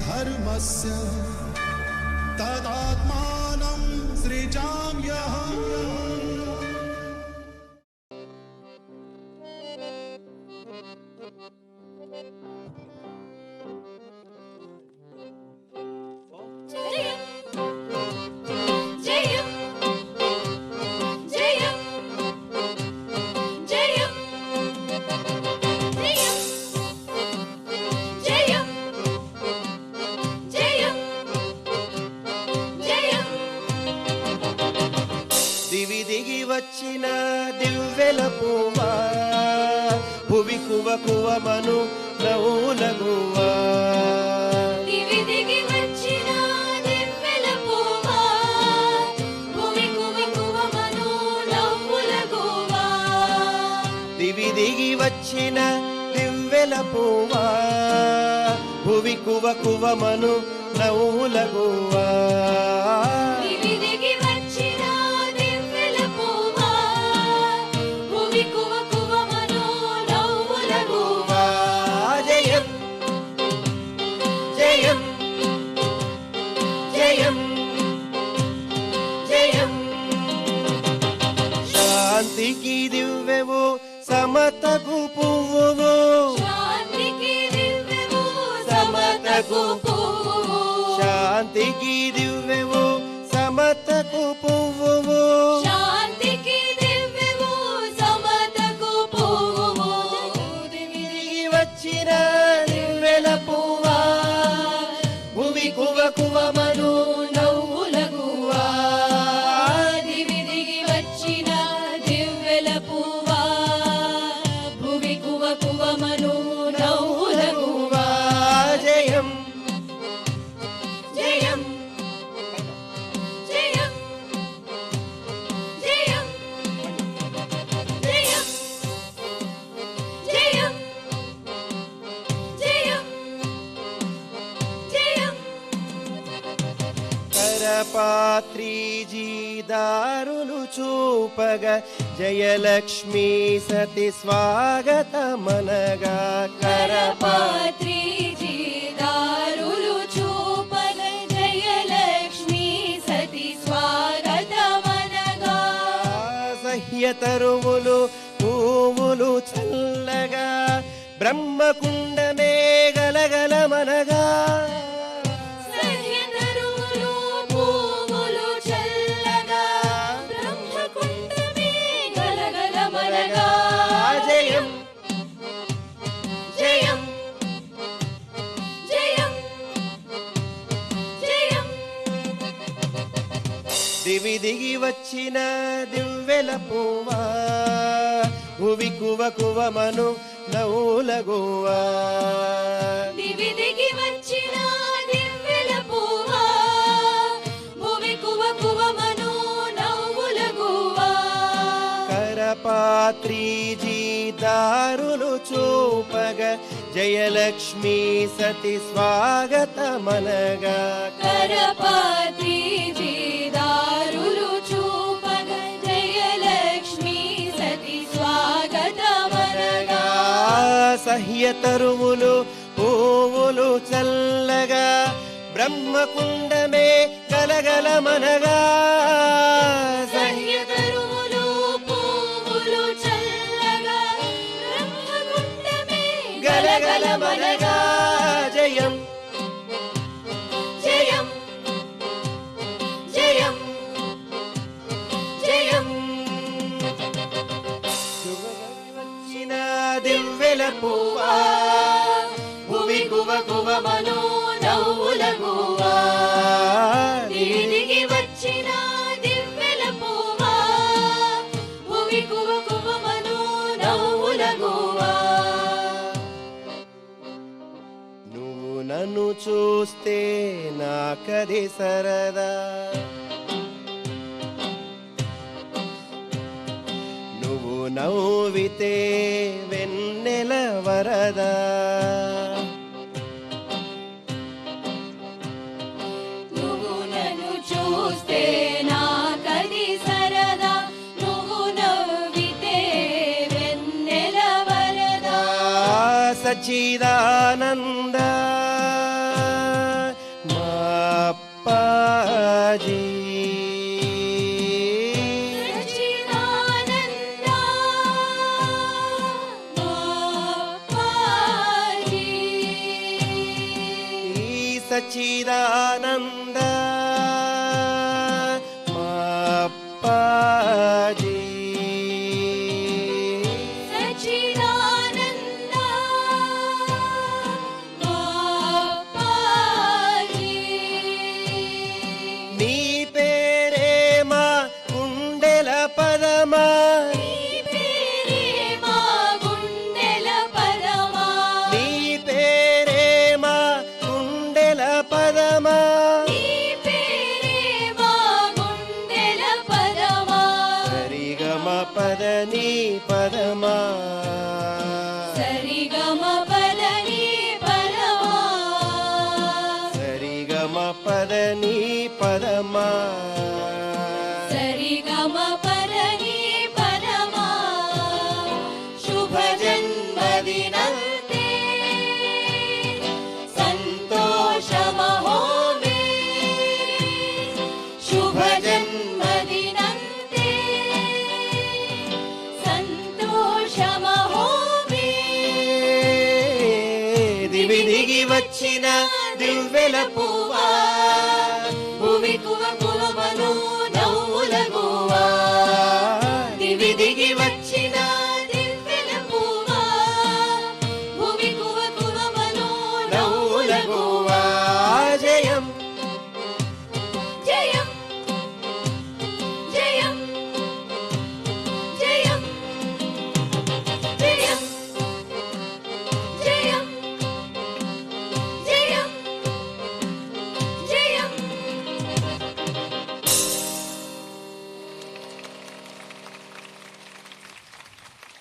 धर्मस्य तदात्मानं सृजाम्यहम्। వచ్చిన దివ్వెల పువ్వా భువి కువ కువమను నవ్వులగువా దివి దిగి వచ్చిన దివ్వెల పువ్వా భువి కువ కువమను నవ్వులగువా దివి దిగి వచ్చిన దివ్వెల పువ్వా భువి కువ కువమను నవ్వులగువా శాంతికి దివ్వెవు సమతకు పువ్వువు శాంతికి దివ్వెవు సమతకు పువ్వువు శాంతికి దివ్వెవు సమతకు పువ్వువు శాంతికి దివ్వెవు సమతకు పువ్వువు దిగి వచ్చిన దివ్వెల పువ్వా భువి కువ కువమను నవ్వులగువా దివి దిగి వచ్చిన దివ్వెల పువ్వా భువి కువ కువమను నవ్వులగువా జయం జయం జయం జయం జయం జయం జయం జయం కరపాత్రీజీ దారులు చూపగ జయలక్ష్మీ సతి స్వాగతమనగా కరపాత్రీజీ దారులు చూపగ జయలక్ష్మీ సతి స్వాగతమనగా సహ్యతరువులు పువ్వులు చల్లగా బ్రహ్మకుండమే గలగలమనగా సహ్యతరువులు పువ్వులు చల్లగా బ్రహ్మకుండమే గలగలమనగా జయం జయం జయం జయం దివి దిగి వచ్చిన దివ్వెల పువ్వా భువి కువ కువమను నవ్వులగువా దివి దిగి వచ్చిన దివ్వెల పువ్వా భువి కువ కువమను నవ్వులగువా కరపాత్రీజీ దారులు చూపగ జయలక్ష్మీ సతి స్వాగతమనగా కరపాత్రీజీ దారులు చూపగ జయలక్ష్మీ సతి స్వాగతమనగా సహ్యతరువులు పువ్వులు చల్లగా బ్రహ్మకుండమే గలగలమనగా సహ్యతరువులు పువ్వులు చల్లగా బ్రహ్మకుండమే గలగలమనగా జయం జయం జయం జయం వచ్చిన దివ్వెల పువ్వా భువి కువ కువమను నవ్వులగువా దిగి దిగి వచ్చిన దివ్వెల పువ్వా భువి కువ కువమను నవ్వులగువా నువ్వు నన్ను చూస్తే నాకది సరదా నువ్వు నవ్వితే వెన్నెల వరదా నువ్వు నన్ను చూస్తే నాకది సరదా నువ్వు నవ్వితే వెన్నెల వరదా సచ్చిదానంద అప్పాజీ సచ్చిదానంద అప్పాజీ ఈ సచ్చిదానంద మా అప్పాజీ సచ్చిదానంద అప్పాజీ నీ పేరే మా గుండెల పదమా నీ పేరే మా గుండెల పరమా నీ పేరే మా గుండెల పదమా నీ పేరే మా గుండెల పరమా సరిగమ పదని పదమా సరిగమ పదని పరమా సరిగమ పదని పదమా సరిగమ పదని పరమా శుభ జన్మదినంతే సంతోషమహోమే శుభ జన్మదినంతే సంతోషమహోమే దివి దిగి వచ్చిన దివ్వెల పువ్వా